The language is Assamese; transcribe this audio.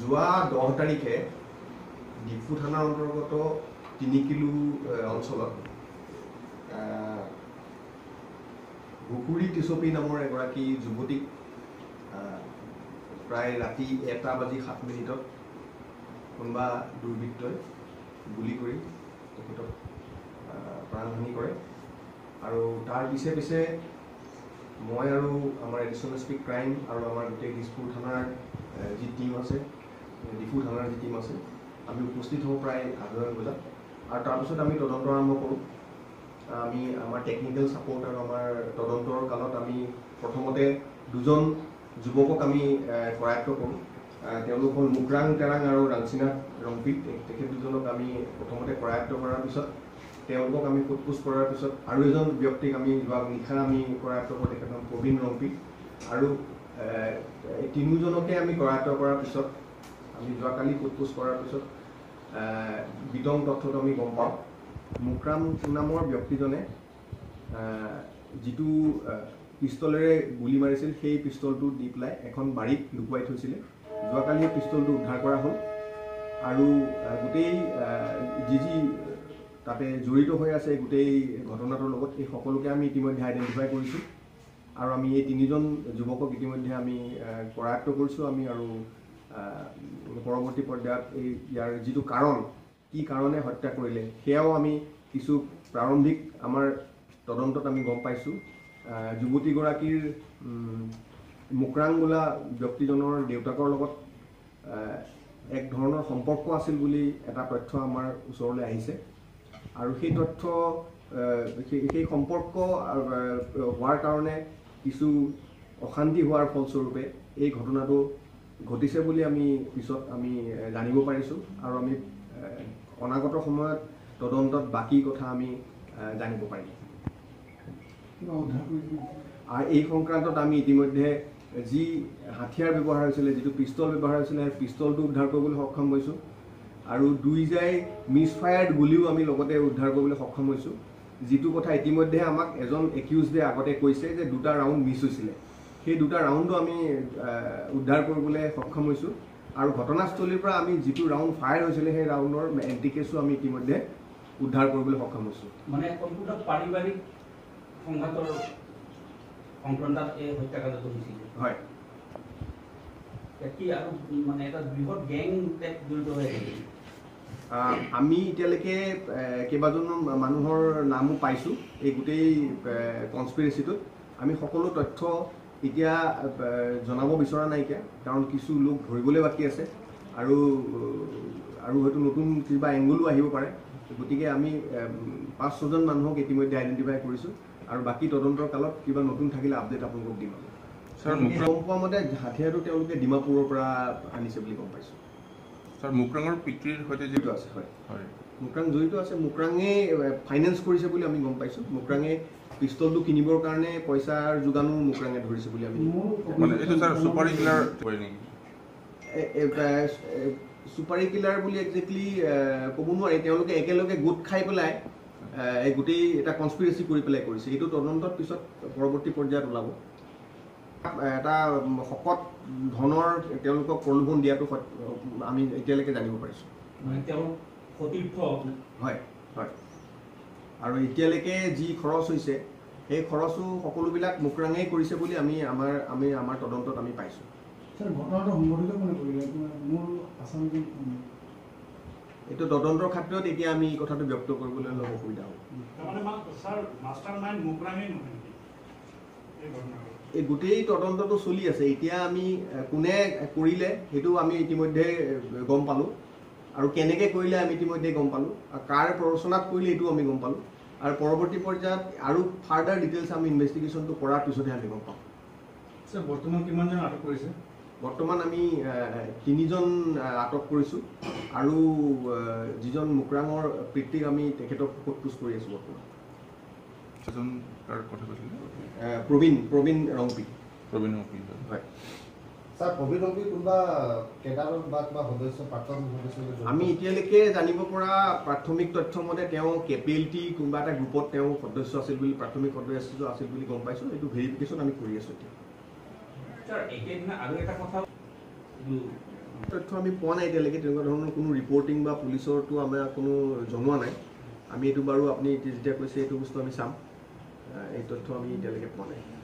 যোৱা 10 তাৰিখে ডিফু থানাৰ অন্তৰ্গত 3 কিলো অঞ্চলত ঘুকুৰি টিছপি নামৰ এগৰাকী যুৱতীক প্ৰায় ৰাতি 1:07 কোনোবা দুৰ্বৃত্তই গুলি কৰি তেখেতক প্ৰাণহানি কৰে আৰু তাৰ পিছে পিছে মই আৰু আমাৰ এডিশ্যনেল এছ পি ক্ৰাইম আৰু আমাৰ গোটেই দিছপুৰ থানাৰ যি টিম আছে ডিফু থানাৰ যি টিম আছে আমি উপস্থিত হওঁ প্ৰায় 8 বজাত আৰু তাৰপিছত আমি তদন্ত আৰম্ভ কৰোঁ। আমি আমাৰ টেকনিকেল ছাপোৰ্ট আৰু আমাৰ তদন্তৰ কালত আমি প্ৰথমতে 2জন যুৱকক আমি কৰায়ত্ব কৰোঁ। তেওঁলোক হ'ল মুকৰাং তেৰাং আৰু ৰাংচিনাথ ৰংপিত। তেখেত দুজনক আমি প্ৰথমতে কৰায়ত্ব কৰাৰ পিছত তেওঁলোকক আমি সোধপোছ কৰাৰ পিছত আৰু এজন ব্যক্তিক আমি যোৱা নিশা আমি কৰায়ত্ব কৰোঁ, তেখেত নাম প্ৰবীণ ৰংপিত। আৰু তিনিওজনকে আমি কৰায়ত্ব কৰাৰ পিছত আমি যোৱাকালি সোধপোছ কৰাৰ পিছত বিতং তথ্যটো আমি গম পাওঁ। মুকৰাম নামৰ ব্যক্তিজনে যিটো পিষ্টলেৰে গুলি মাৰিছিল সেই পিষ্টলটো দি পেলাই এখন বাৰীত লুকুৱাই থৈছিলে। যোৱাকালি সেই পিষ্টলটো উদ্ধাৰ কৰা হ'ল আৰু গোটেই যি তাতে জড়িত হৈ আছে গোটেই ঘটনাটোৰ লগত এই সকলোকে আমি ইতিমধ্যে আইডেণ্টিফাই কৰিছোঁ আৰু আমি এই 3জন যুৱকক ইতিমধ্যে আমি কৰায়ত্ব কৰিছোঁ। আমি আৰু পৰৱৰ্তী পৰ্যায়ত ইয়াৰ যিটো কাৰণ কি কাৰণে হত্যা কৰিলে সেয়াও আমি কিছু প্ৰাৰম্ভিক আমাৰ তদন্তত আমি গম পাইছোঁ। যুৱতীগৰাকীৰ মুকৰাং বোলা ব্যক্তিজনৰ দেউতাকৰ লগত এক ধৰণৰ সম্পৰ্ক আছিল বুলি এটা তথ্য আমাৰ ওচৰলৈ আহিছে আৰু সেই তথ্য সেই সম্পৰ্ক হোৱাৰ কাৰণে কিছু অশান্তি হোৱাৰ ফলস্বৰূপে এই ঘটনাটো ঘটিছে বুলি আমি পিছত আমি জানিব পাৰিছোঁ আৰু আমি অনাগত সময়ত তদন্তত বাকী কথা আমি জানিব পাৰিম। আৰু এই সংক্ৰান্তত আমি ইতিমধ্যে যি হাথিয়াৰ ব্যৱহাৰ হৈছিলে, যিটো পিষ্টল ব্যৱহাৰ হৈছিলে সেই পিষ্টলটো উদ্ধাৰ কৰিবলৈ সক্ষম হৈছোঁ আৰু 2 জাই মিছফায়াৰ্ড গুলিও আমি লগতে উদ্ধাৰ কৰিবলৈ সক্ষম হৈছোঁ। যিটো কথা ইতিমধ্যে আমাক এজন একিউজডে আগতে কৈছে যে 2টা ৰাউণ্ড মিছ হৈছিলে, সেই 2টা ৰাউণ্ডো আমি উদ্ধাৰ কৰিবলৈ সক্ষম হৈছোঁ আৰু ঘটনাস্থলীৰ পৰা আমি যিটো ৰাউণ্ড ফায়াৰ হৈছিলে সেই ৰাউণ্ডৰ এণ্টি কেছো আমি ইতিমধ্যে উদ্ধাৰ কৰিবলৈ সক্ষম হৈছোঁ। মানে সম্পূৰ্ণ পাৰিবাৰিক সংঘাতৰ সংক্ৰান্তত এই হত্যাকাণ্ডটো হৈছিল। হয়, কি আৰু মানে এটা বৃহৎ গেং টাইপ জড়িত হৈ আছে। আমি এতিয়ালৈকে কেইবাজনো মানুহৰ নামো পাইছোঁ এই গোটেই কনস্পিৰেচিটোত। আমি সকলো তথ্য এতিয়া জনাব বিচৰা নাইকিয়া কাৰণ কিছু লোক ধৰিবলৈ বাকী আছে আৰু হয়তো নতুন কিবা এংগলো আহিব পাৰে। গতিকে আমি 5-6জন মানুহক ইতিমধ্যে আইডেণ্টিফাই কৰিছোঁ আৰু বাকী তদন্তৰ কালত কিবা নতুন থাকিলে আপডেট আপোনালোকক দিম। গম পোৱা মতে হাথিয়াৰটো তেওঁলোকে ডিমাপুৰৰ পৰা আনিছে বুলি গম পাইছোঁ। ছাৰ, মুকৰাঙৰ পিতৃৰ সৈতে জড়িত আছে? হয়, মুকৰাং জড়িত আছে। মুকৰাঙে ফাইনেন্স কৰিছে বুলি আমি গম পাইছোঁ। মুকৰাঙে পিষ্টলটো কিনিবৰ কাৰণে পইচাৰ যোগানো মুকৰাঙে ধৰিছে বুলি আমি মানে এইটো ছাৰ সুপাৰী কিলাৰ নেকি? সুপাৰী কিলাৰ বুলি একজেক্টলি ক'ব নোৱাৰি। তেওঁলোকে একেলগে গোট খাই পেলাই এই গোটেই এটা কনস্পিৰেচি কৰি পেলাই কৰিছে। এইটো তদন্তৰ পিছত পৰৱৰ্তী পৰ্যায়ত ওলাব। এটা শকত ধনৰ তেওঁলোকক প্ৰলোভন দিয়াটো আমি এতিয়ালৈকে জানিব পাৰিছোঁ। হয় হয়, আৰু এতিয়ালৈকে যি খৰচ হৈছে সেই খৰচো সকলোবিলাক মুকৰাঙেই কৰিছে বুলি আমি আমাৰ তদন্তত আমি পাইছোঁ। এইটো তদন্তৰ ক্ষেত্ৰত এতিয়া আমি এই কথাটো ব্যক্ত কৰিবলৈ অলপ অসুবিধা হ'ব। এই গোটেই তদন্তটো চলি আছে। এতিয়া আমি কোনে কৰিলে সেইটো আমি ইতিমধ্যে গম পালোঁ আৰু কেনেকৈ কৰিলে আমি ইতিমধ্যে গম পালোঁ আৰু কাৰ প্ৰৰোচনাত কৰিলে এইটো আমি গম পালোঁ আৰু পৰৱৰ্তী পৰ্যায়ত আৰু ফাৰ্ডাৰ ডিটেইলছ আমি ইনভেষ্টিগেশ্যনটো কৰাৰ পিছতহে আমি গম পাম। বৰ্তমান কিমানজন আটক কৰিছে? বৰ্তমান আমি 3জন আটক কৰিছোঁ আৰু যিজন মুকৰাঙৰ পিতৃক আমি তেখেতক সোধপোছ কৰি আছোঁ বৰ্তমান। প্ৰবীণ ৰংপি। হয়, স্যাৰ কোভিড হবি কোনবা কেডাৰৰ বা কিবা সদস্য প্ৰাক্তন সদস্য আমি এতিয়ালৈকে জানিব পৰা প্ৰাথমিক তথ্য মতে তেওঁ কেপিএলটি কোনবা এটা গ্ৰুপত তেওঁ সদস্য আছিল বুলি প্ৰাথমিক সদস্য আছিল বুলি গম পাইছোঁ। এইটো ভেৰিফিকেশ্যন আমি কৰি আছোঁ এতিয়া। ছাৰ একেদিনা আৰু এটা কথা তথ্য আমি পোৱা নাই এতিয়ালৈকে তেনেকুৱা ধৰণৰ কোনো ৰিপৰ্টিং বা পুলিচৰটো আমাৰ কোনো জনোৱা নাই আমি এইটো বাৰু আপুনি যেতিয়া কৈছে এইটো বস্তু আমি চাম এই তথ্য আমি এতিয়ালৈকে পোৱা নাই